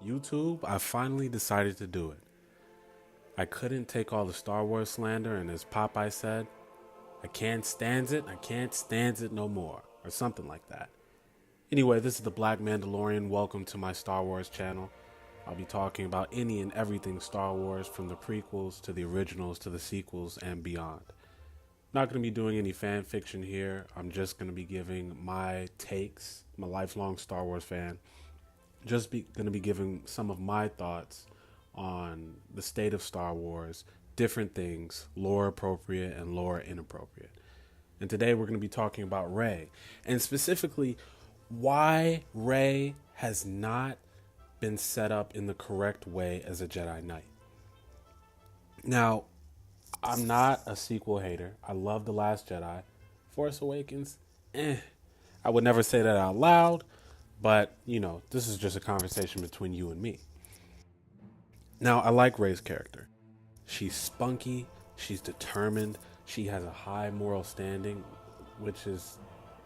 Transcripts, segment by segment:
YouTube, I finally decided to do it. I couldn't take all the Star Wars slander, and as Popeye said, I can't stand it, I can't stand it no more, or something like that. Anyway, this is the Black Mandalorian. Welcome to my Star Wars channel. I'll be talking about any and everything Star Wars, from the prequels to the originals to the sequels and beyond. Not going to be doing any fan fiction here. I'm just going to be giving my takes. I'm a lifelong Star Wars fan. Going to be giving some of my thoughts on the state of Star Wars, different things, lore appropriate and lore inappropriate. And today we're going to be talking about Rey, and specifically why Rey has not been set up in the correct way as a Jedi Knight. Now, I'm not a sequel hater. I love The Last Jedi. Force Awakens, I would never say that out loud, but, this is just a conversation between you and me. Now, I like Rey's character. She's spunky, she's determined, she has a high moral standing, which is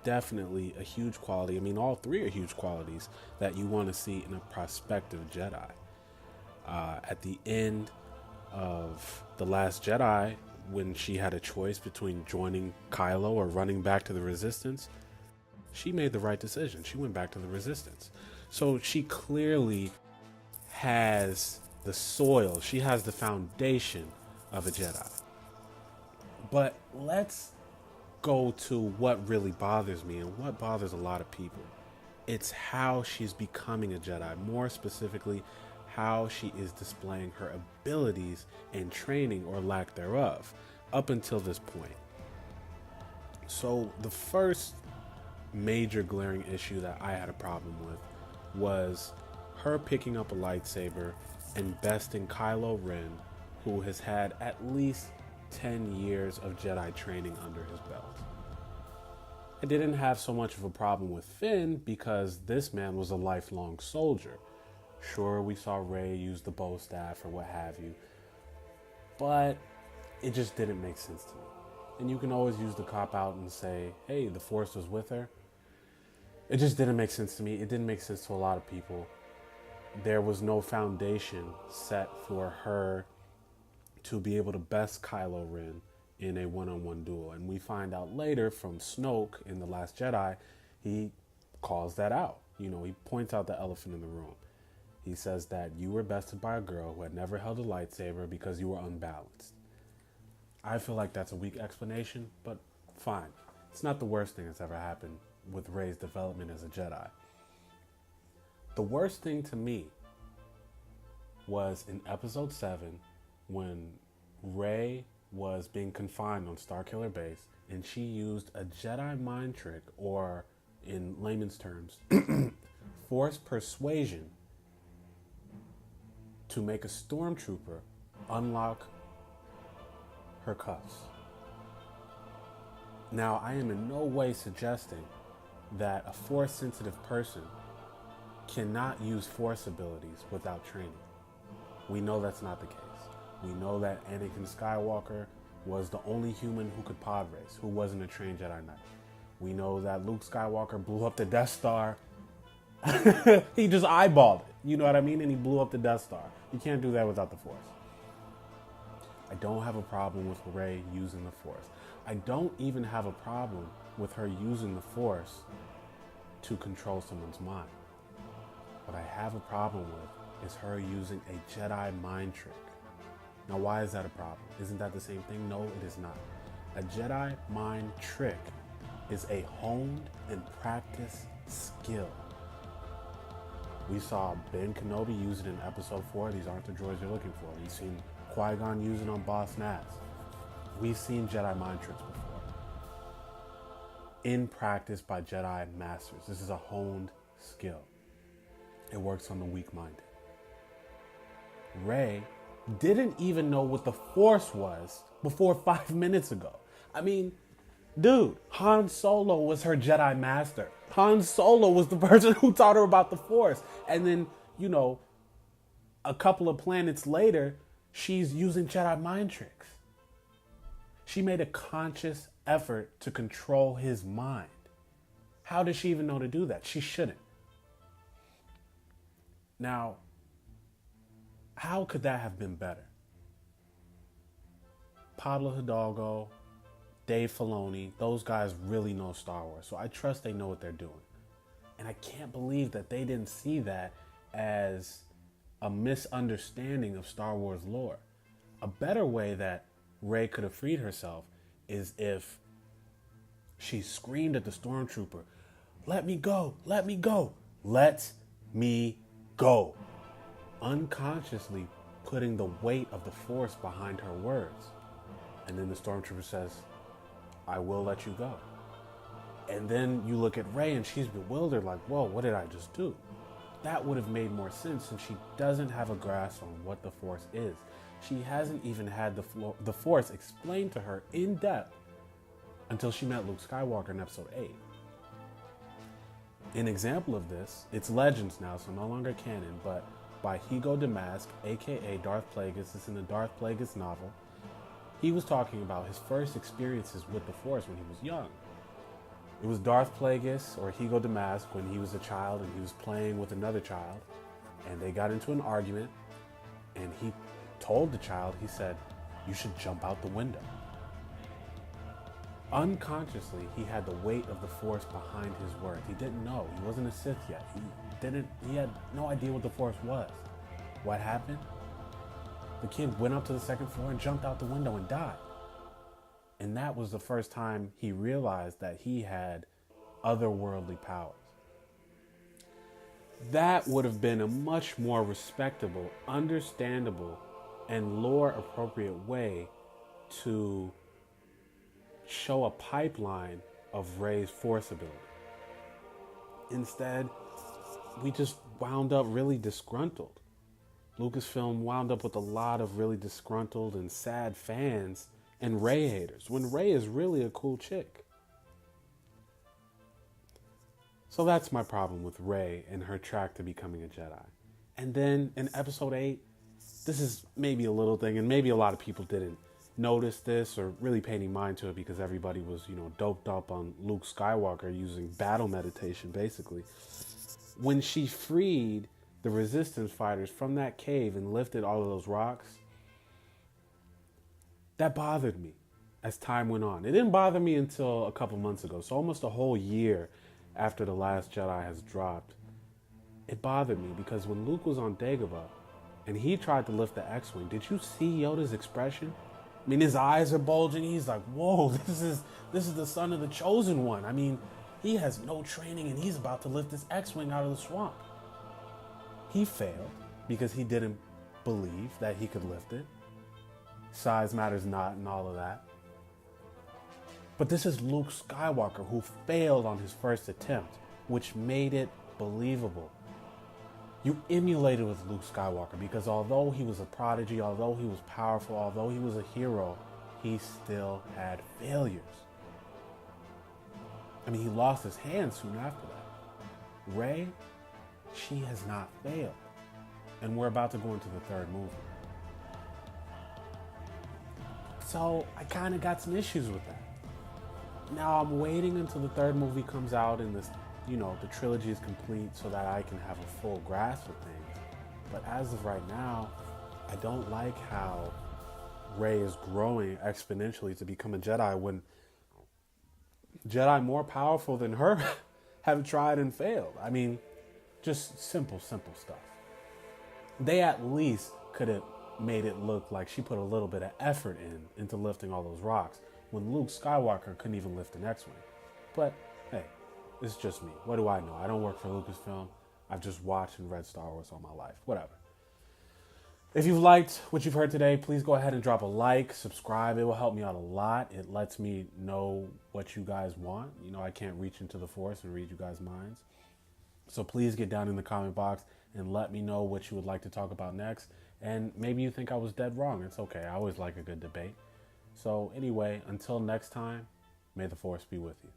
definitely a huge quality. I mean, all three are huge qualities that you want to see in a prospective Jedi. At the end of The Last Jedi, when she had a choice between joining Kylo or running back to the Resistance, she made the right decision. She went back to the Resistance. So she clearly has the soil, she has the foundation of a Jedi. But let's go to what really bothers me and what bothers a lot of people. It's how she's becoming a Jedi, more specifically, how she is displaying her abilities and training or lack thereof up until this point. So the first major glaring issue that I had a problem with was her picking up a lightsaber and besting Kylo Ren, who has had at least 10 years of Jedi training under his belt. I didn't have so much of a problem with Finn because this man was a lifelong soldier. Sure, we saw Rey use the bow staff or what have you, but it just didn't make sense to me. And you can always use the cop-out and say, hey, the Force was with her. It just didn't make sense to me. It didn't make sense to a lot of people. There was no foundation set for her to be able to best Kylo Ren in a one-on-one duel. And we find out later from Snoke in The Last Jedi, he calls that out. He points out the elephant in the room. He says that you were bested by a girl who had never held a lightsaber because you were unbalanced. I feel like that's a weak explanation, but fine. It's not the worst thing that's ever happened with Rey's development as a Jedi. The worst thing to me was in episode 7 when Rey was being confined on Starkiller Base and she used a Jedi mind trick, or in layman's terms, Force persuasion, to make a stormtrooper unlock her cuffs. Now, I am in no way suggesting that a Force-sensitive person cannot use Force abilities without training. We know that's not the case. We know that Anakin Skywalker was the only human who could pod race, who wasn't a trained Jedi Knight. We know that Luke Skywalker blew up the Death Star. He just eyeballed it, you know what I mean? And he blew up the Death Star. You can't do that without the Force. I don't have a problem with Rey using the Force. I don't even have a problem with her using the Force to control someone's mind. What I have a problem with is her using a Jedi mind trick. Now, why is that a problem? Isn't that the same thing? No, it is not. A Jedi mind trick is a honed and practiced skill. We saw Ben Kenobi use it in episode 4. These aren't the droids you're looking for. We've seen Qui-Gon use it on Boss Nass. We've seen Jedi mind tricks before, in practice by Jedi masters. This is a honed skill. It works on the weak-minded. Rey didn't even know what the Force was before 5 minutes ago. I mean, dude, Han Solo was her Jedi master. Han Solo was the person who taught her about the Force. And then, a couple of planets later, she's using Jedi mind tricks. She made a conscious effort to control his mind. How does she even know to do that? She shouldn't. Now, How could that have been better? Pablo Hidalgo, Dave Filoni, those guys really know Star Wars. So I trust they know what they're doing. And I can't believe that they didn't see that as a misunderstanding of Star Wars lore. A better way that Rey could have freed herself is if she screamed at the stormtrooper, "Let me go, let me go, let me go." Unconsciously putting the weight of the Force behind her words. And then the stormtrooper says, "I will let you go." And then you look at Rey and she's bewildered, like, whoa, what did I just do? That would have made more sense since she doesn't have a grasp on what the Force is. She hasn't even had the Force explained to her in depth until she met Luke Skywalker in episode 8. An example of this, it's Legends now, so no longer canon, but by Hugo Damask, aka Darth Plagueis, it's in the Darth Plagueis novel. He was talking about his first experiences with the Force when he was young. It was Darth Plagueis, or Hugo Damask, when he was a child and he was playing with another child, and they got into an argument, and he told the child, he said, "You should jump out the window." Unconsciously, he had the weight of the Force behind his words. He didn't know. He wasn't a Sith yet. He had no idea what the Force was. What happened? The kid went up to the second floor and jumped out the window and died. And that was the first time he realized that he had otherworldly powers. That would have been a much more respectable, understandable, and lore-appropriate way to show a pipeline of Rey's Force ability. Instead, we just wound up really disgruntled. Lucasfilm wound up with a lot of really disgruntled and sad fans and Rey haters, when Rey is really a cool chick. So that's my problem with Rey and her track to becoming a Jedi. And then in episode 8, this is maybe a little thing, and maybe a lot of people didn't notice this or really pay any mind to it because everybody was, doped up on Luke Skywalker using battle meditation, basically. When she freed the Resistance fighters from that cave and lifted all of those rocks, that bothered me as time went on. It didn't bother me until a couple months ago, so almost a whole year after The Last Jedi has dropped. It bothered me because when Luke was on Dagobah and he tried to lift the X-Wing, did you see Yoda's expression? I mean, his eyes are bulging. He's like, whoa, this is the son of the chosen one. I mean, he has no training and he's about to lift this X-Wing out of the swamp. He failed because he didn't believe that he could lift it. Size matters not and all of that. But this is Luke Skywalker who failed on his first attempt, which made it believable. You emulated with Luke Skywalker because although he was a prodigy, although he was powerful, although he was a hero, he still had failures. I mean, he lost his hand soon after that. Rey, she has not failed. And we're about to go into the third movie. So I kind of got some issues with that. Now I'm waiting until the third movie comes out and this, the trilogy is complete so that I can have a full grasp of things. But as of right now, I don't like how Rey is growing exponentially to become a Jedi when Jedi more powerful than her have tried and failed. I mean, just simple stuff. They at least could have made it look like she put a little bit of effort into lifting all those rocks when Luke Skywalker couldn't even lift an X-Wing. But hey, it's just me. What do I know? I don't work for Lucasfilm. I've just watched and read Star Wars all my life. Whatever. If you've liked what you've heard today, please go ahead and drop a like, subscribe. It will help me out a lot. It lets me know what you guys want. I can't reach into the Force and read you guys' minds. So please get down in the comment box and let me know what you would like to talk about next. And maybe you think I was dead wrong. It's okay. I always like a good debate. So anyway, until next time, may the Force be with you.